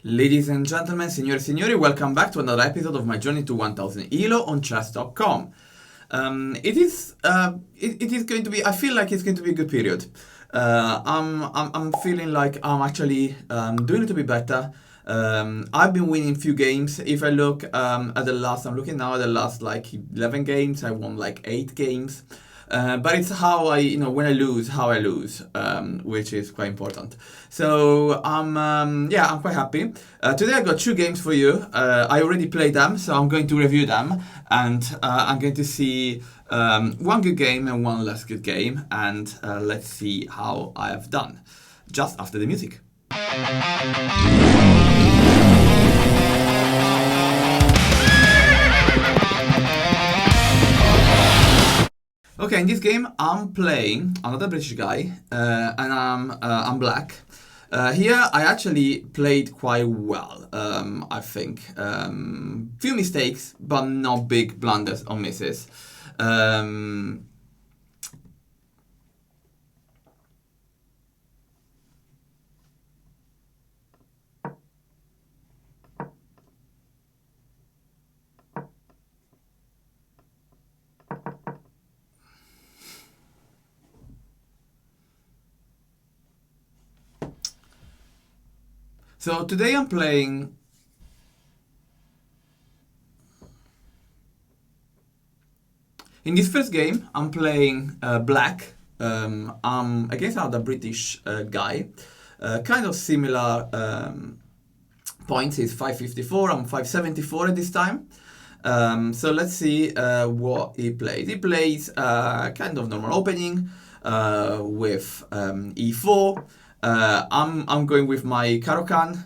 Ladies and gentlemen, signore e signori, welcome back to another episode of my journey to 1000 ELO on chess.com. It is going to be, I feel like it's going to be a good period. I'm feeling like I'm actually doing a little bit better. I've been winning few games. If I look at the last, I'm looking now at the last like 11 games. I won like 8 games. But it's how when I lose, how I lose, which is quite important. So I'm quite happy. Today I got 2 games for you. I already played them, so I'm going to review them, and I'm going to see one good game and one less good game, and let's see how I have done. Just after the music. Okay, in this game I'm playing another British guy, and I'm black. Here I actually played quite well. I think few mistakes, but not big blunders or misses. So today I'm playing. In this first game, I'm playing black. I'm against another British guy. Kind of similar points. He's 554, I'm 574 at this time. So let's see what he plays. He plays kind of normal opening with e4. I'm going with my Caro-Kann.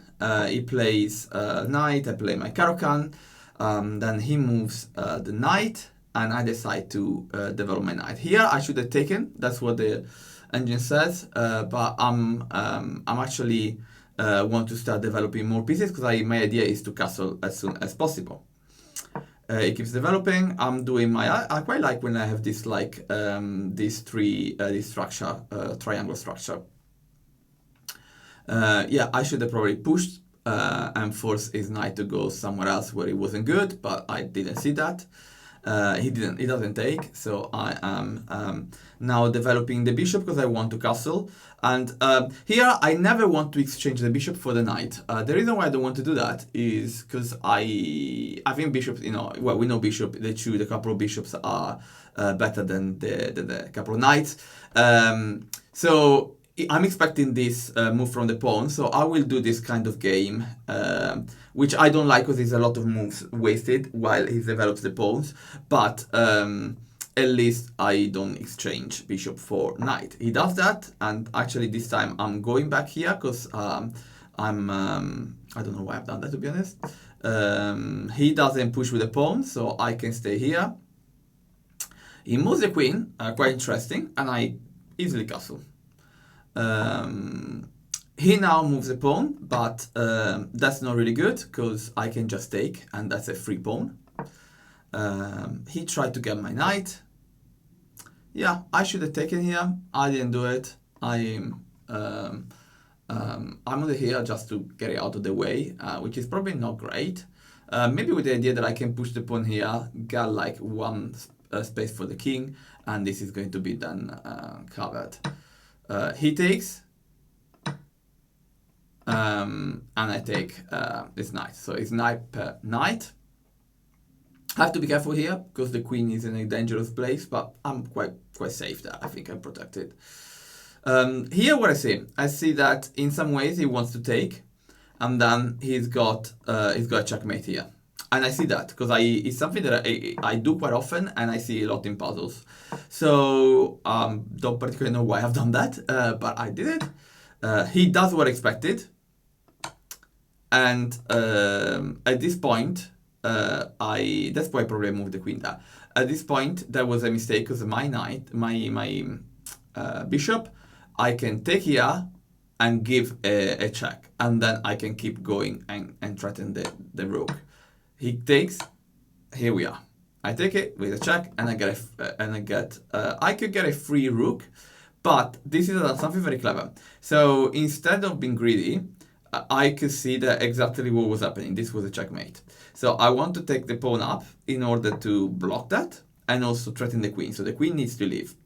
He plays knight, I play my Caro-Kann. Then he moves the knight, and I decide to develop my knight. Here I should have taken, that's what the engine says, but I'm actually want to start developing more pieces because my idea is to castle as soon as possible. It keeps developing. I'm doing my. I quite like when I have this like this structure, triangle structure. Yeah, I should have probably pushed and forced his knight to go somewhere else where it wasn't good, but I didn't see that. He doesn't take, so I am now developing the bishop because I want to castle. And here I never want to exchange the bishop for the knight. The reason why I don't want to do that is because I think bishops, well, we know bishop, the couple of bishops are better than the couple of knights. So I'm expecting this move from the pawn, so I will do this kind of game, which I don't like because there's a lot of moves wasted while he develops the pawns, but at least I don't exchange bishop for knight. He does that, and actually this time I'm going back here because I don't know why I've done that, to be honest. He doesn't push with the pawn, so I can stay here. He moves the queen, quite interesting, and I easily castle. He now moves a pawn, but that's not really good because I can just take, and that's a free pawn. He tried to get my knight. Yeah, I should have taken here. I didn't do it. I'm over here just to get it out of the way, which is probably not great. Maybe with the idea that I can push the pawn here, get like one space for the king, and this is going to be then covered. He takes, and I take this knight. So it's knight per knight. I have to be careful here because the queen is in a dangerous place, but I'm quite safe there. I think I'm protected. Here what I see that in some ways he wants to take, and then he's got a checkmate here. And I see that because it's something that I do quite often, and I see a lot in puzzles. So don't particularly know why I've done that, but I did it. He does what I expected, and at this point, that's why I probably moved the queen there. At this point, there was a mistake because my knight, my bishop, I can take here and give a check, and then I can keep going and threaten the rook. He takes. Here we are. I take it with a check, and I could get a free rook, but this is something very clever. So instead of being greedy, I could see that exactly what was happening. This was a checkmate. So I want to take the pawn up in order to block that and also threaten the queen. So the queen needs to leave.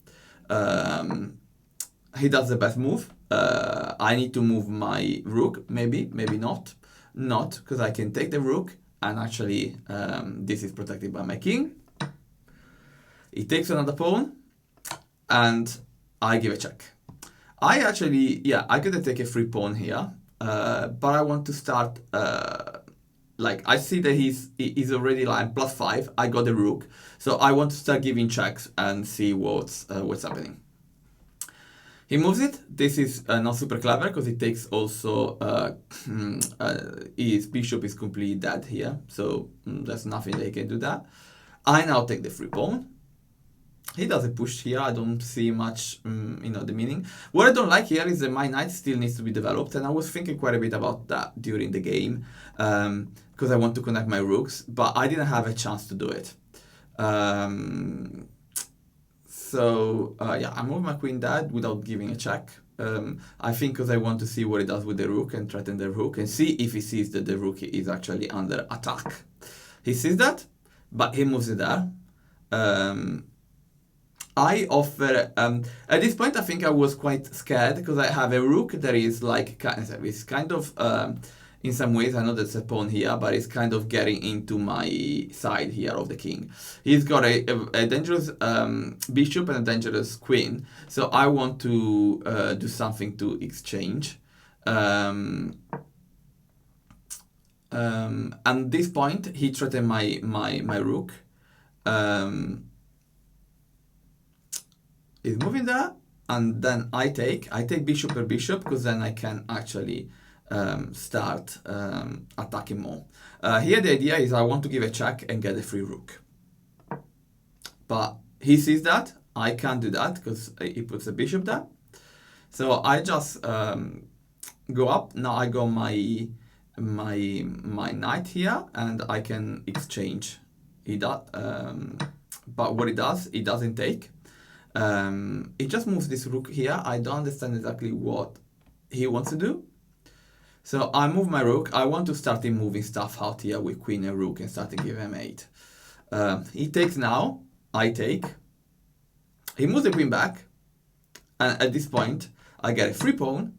He does the best move. I need to move my rook, maybe not. Not, because I can take the rook, and actually this is protected by my king. He takes another pawn, and I give a check. I actually, yeah, I could take a free pawn here, but I want to start, like, I see that he's already like +5, I got the rook, so I want to start giving checks and see what's happening. He moves it. This is not super clever because it takes also his bishop is completely dead here, so there's nothing that he can do that. I now take the free pawn. He does a push here. I don't see much, the meaning. What I don't like here is that my knight still needs to be developed, and I was thinking quite a bit about that during the game because I want to connect my rooks, but I didn't have a chance to do it. So yeah, I move my queen dead without giving a check. I think because I want to see what he does with the rook and threaten the rook and see if he sees that the rook is actually under attack. He sees that, but he moves it there. I offer, at this point I think I was quite scared because I have a rook that is like, it's kind of, in some ways I know there's a pawn here, but it's kind of getting into my side here of the king. He's got a dangerous bishop and a dangerous queen, so I want to do something to exchange. At this point he threatened my rook. Is moving there, and then I take bishop per bishop because then I can actually start attacking more. Here the idea is I want to give a check and get a free rook, but he sees that I can't do that because he puts a bishop there. So I just go up. Now I got my knight here, and I can exchange. He does, but what he does, he doesn't take. He just moves this rook here. I don't understand exactly what he wants to do. So I move my rook. I want to start him moving stuff out here with queen and rook and start to give him 8. He takes now. I take. He moves the queen back. And at this point, I get a free pawn.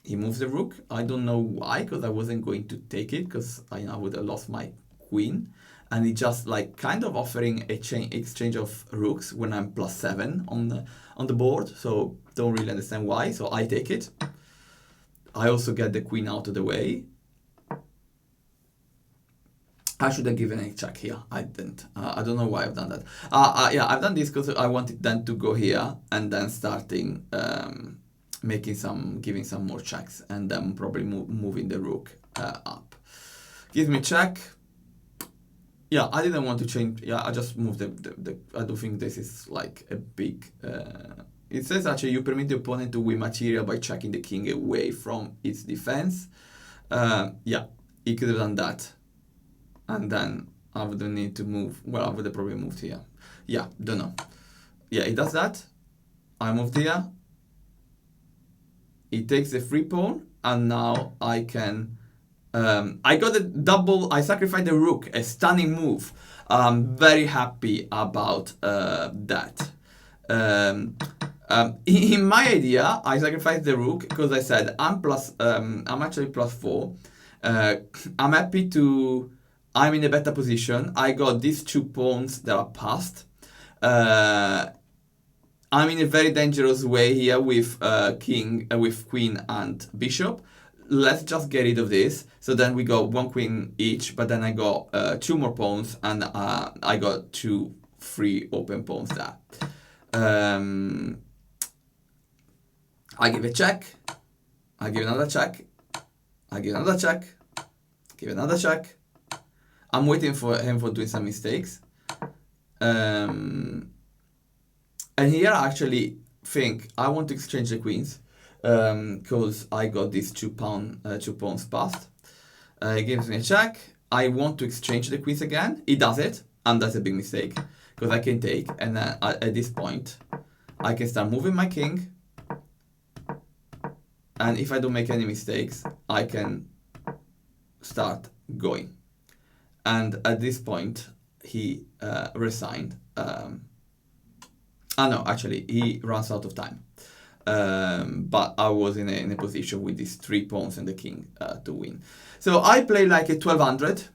He moves the rook. I don't know why, because I wasn't going to take it, because I would have lost my queen. And he just like kind of offering a exchange of rooks when I'm +7 on the board. So don't really understand why. So I take it. I also get the queen out of the way. I should have given a check here. I didn't. I don't know why I've done that. Yeah, I've done this because I wanted then to go here and then starting giving some more checks, and then probably moving the rook up. Give me check. Yeah, I didn't want to change. Yeah, I just moved the I don't think this is like a big. It says actually you permit the opponent to win material by checking the king away from its defense. Yeah, he could have done that, and then I wouldn't need to move. Well, I would have probably moved here. Yeah, don't know. Yeah, he does that. I moved here. He takes the free pawn, and now I can. I got a double. I sacrificed the rook, a stunning move. I'm very happy about that. In my idea, I sacrificed the rook because I said I'm actually +4. I'm happy to. I'm in a better position. I got these 2 pawns that are passed. I'm in a very dangerous way here with with queen and bishop. Let's just get rid of this. So then we got 1 queen each, but then I got 2 more pawns, and I got 2 free open pawns there. I give a check. I give another check. I give another check. Give another check. I'm waiting for him for doing some mistakes. And here I actually think I want to exchange the queens. Because I got these 2 pawns passed. He gives me a check. I want to exchange the queens again. He does it, and that's a big mistake because I can take, and at this point I can start moving my king. and if I don't make any mistakes, I can start going. And at this point, he resigned. No, actually, he runs out of time. But I was in a position with these 3 pawns and the king to win. So I played like a 1200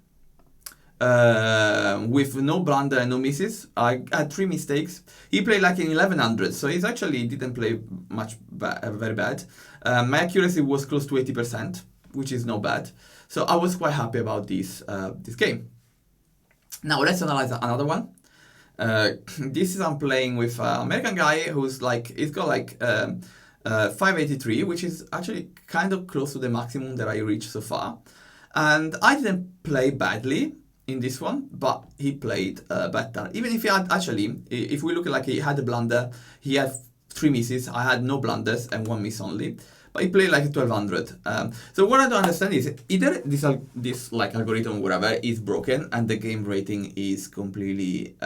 with no blunder and no misses. I had 3 mistakes. He played like an 1100, so he's actually didn't play much very bad. My accuracy was close to 80%, which is not bad. So I was quite happy about this game. Now let's analyze another one. This is I'm playing with an American guy who's like, he's got like 583, which is actually kind of close to the maximum that I reached so far. And I didn't play badly in this one, but he played better. Even if he had actually, if we look at like he had a blunder, he had 3 misses, I had no blunders and 1 miss only. But he played like 1200. So what I don't understand is either this like algorithm or whatever is broken and the game rating is completely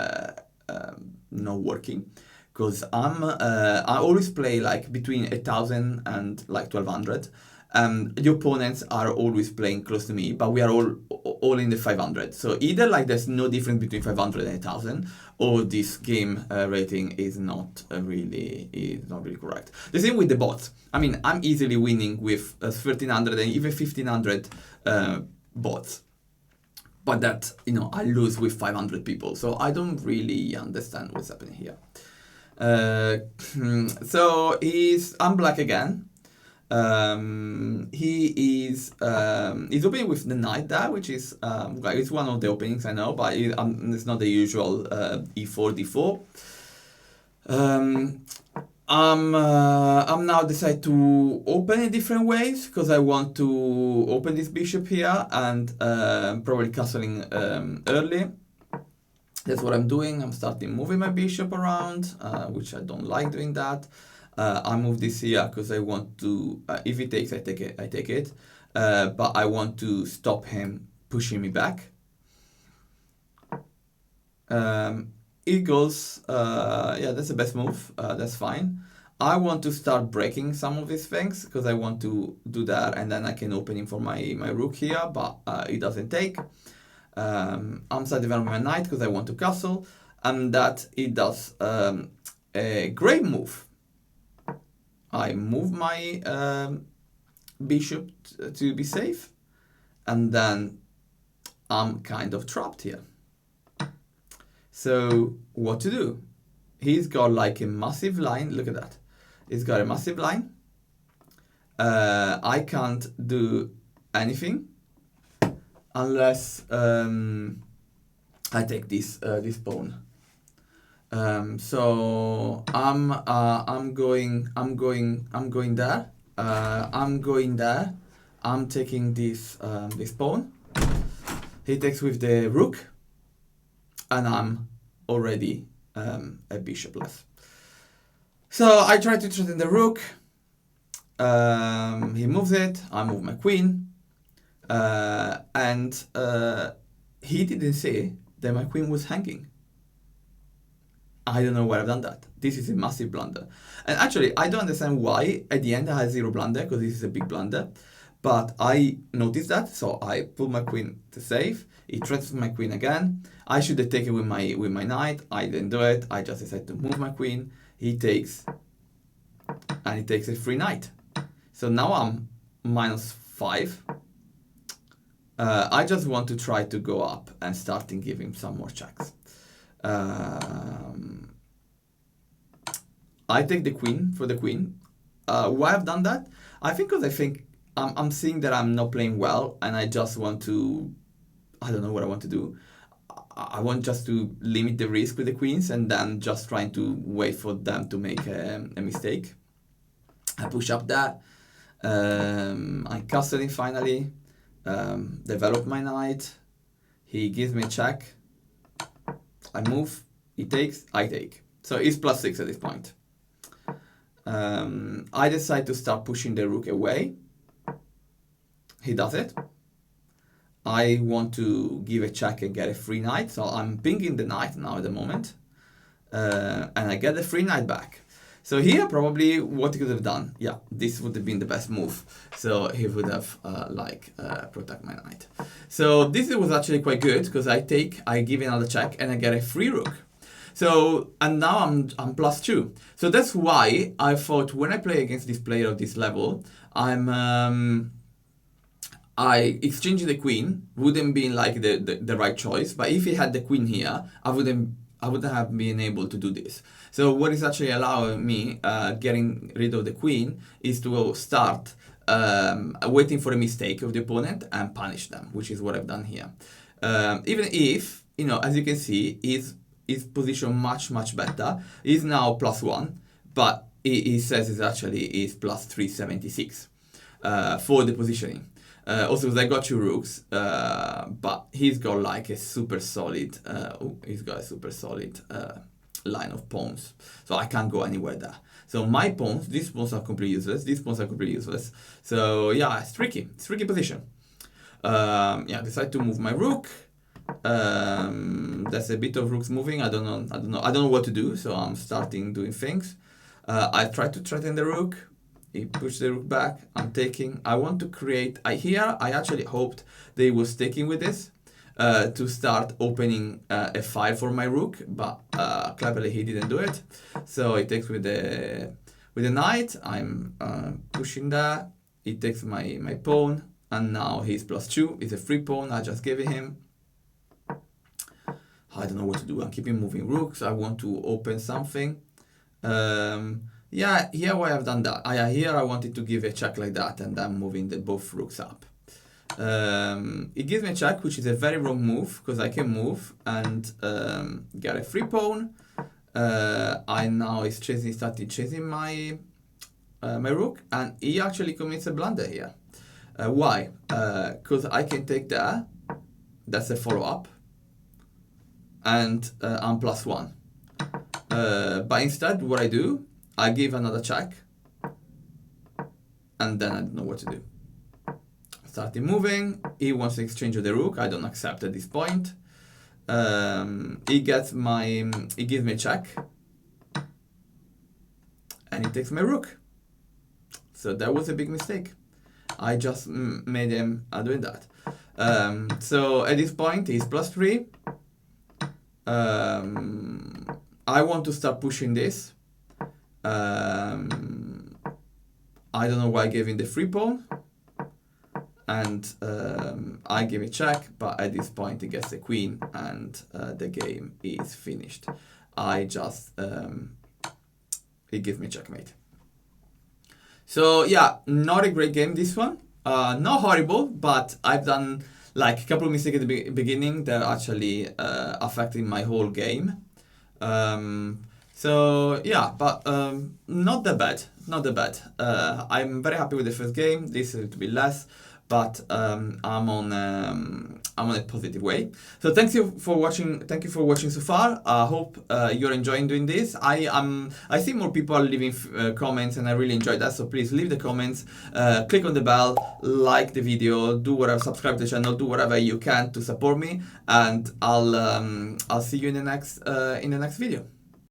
not working. Because I always play like between 1000 and like 1200. The opponents are always playing close to me, but we are all in the 500. So either like there's no difference between 500 and 1000, or this game rating is not really correct. The same with the bots. I mean, I'm easily winning with 1300 and even 1500 bots, but that I lose with 500 people. So I don't really understand what's happening here. So I'm black again. He's opening with the knight there, which is it's one of the openings I know, but it's not the usual e4 d4. I'm now decide to open in different ways because I want to open this bishop here and probably castling early. That's what I'm doing. I'm starting moving my bishop around, which I don't like doing that. I move this here because I want to, if he takes, I take it. But I want to stop him pushing me back. Eagles, yeah, that's the best move. That's fine. I want to start breaking some of these things because I want to do that, and then I can open him for my rook here, but it doesn't take. I'm starting developing my knight because I want to castle, and that it does a great move. I move my bishop to be safe, and then I'm kind of trapped here. So what to do? He's got like a massive line. Look at that. He's got a massive line. I can't do anything unless I take this pawn. So I'm going there. I'm going there. I'm taking this pawn. He takes with the rook, and I'm already a bishop less. So I try to threaten the rook. He moves it. I move my queen, and he didn't see that my queen was hanging. I don't know why I've done that. This is a massive blunder. And actually, I don't understand why at the end I had 0 blunder, because this is a big blunder. But I noticed that, so I put my queen to save. He threatens my queen again. I should have taken with my knight. I didn't do it. I just decided to move my queen. He takes, and he takes a free knight. So now I'm -5. I just want to try to go up and start and give him some more checks. I take the queen for the queen. Why I've done that? I think because I think I'm seeing that I'm not playing well, and I just want to, I don't know what I want to do. I want just to limit the risk with the queens, and then just trying to wait for them to make a mistake. I push up that. I castle him finally. Develop my knight. He gives me a check. I move, he takes, I take. So it's +6 at this point. I decide to start pushing the rook away. He does it. I want to give a check and get a free knight. So I'm pinging the knight now at the moment. And I get the free knight back. So here, probably what he could have done, yeah, this would have been the best move. So he would have protect my knight. So this was actually quite good because I give another check and I get a free rook. So, and now I'm +2. So that's why I thought when I play against this player of this level, I exchanging the queen wouldn't be like the right choice. But if he had the queen here, I wouldn't have been able to do this. So what is actually allowing me getting rid of the queen is to start waiting for a mistake of the opponent and punish them, which is what I've done here. Even if, as you can see, his position much better. He's now +1, but he says it's actually is +376 for the positioning. Also, because I got 2 rooks, but he's got like a super solid. He's got a super solid line of pawns, so I can't go anywhere there. So my pawns, these pawns are completely useless. These pawns are completely useless. So yeah, it's tricky. It's tricky position. I decide to move my rook. There's a bit of rooks moving. I don't know what to do. So I'm starting doing things. I try to threaten the rook. He pushed the rook back. I'm taking. I want to create. I actually hoped they was taking with this to start opening a file for my rook, but cleverly he didn't do it. So he takes with the knight. I'm pushing that. He takes my pawn, and now he's +2. It's a free pawn. I just gave it him. I don't know what to do. I'm keeping moving rooks. I want to open something. Here why I've done that. Here I wanted to give a check like that, and I'm moving both rooks up. It gives me a check, which is a very wrong move, because I can move and get a free pawn. I now started chasing my rook, and he actually commits a blunder here. Why? Because I can take that. That's a follow-up. And I'm +1. But instead, what I do, I give another check, and then I don't know what to do. Starting moving, he wants to exchange with the rook. I don't accept at this point. He gives me a check, and he takes my rook. So that was a big mistake. I just made him doing that. So at this point, he's +3. I want to start pushing this. I don't know why I gave him the free pawn, and I give a check, but at this point he gets the queen, and the game is finished. He gives me checkmate. So yeah, not a great game, this one. Not horrible, but I've done like a couple of mistakes at the beginning that are actually affecting my whole game. So yeah, but not that bad. Not that bad. I'm very happy with the first game. This is to be less, but I'm on a positive way. So thank you for watching. Thank you for watching so far. I hope you're enjoying doing this. I see more people are leaving comments, and I really enjoy that. So please leave the comments, click on the bell, like the video, do whatever, subscribe to the channel, do whatever you can to support me, and I'll see you in the next video.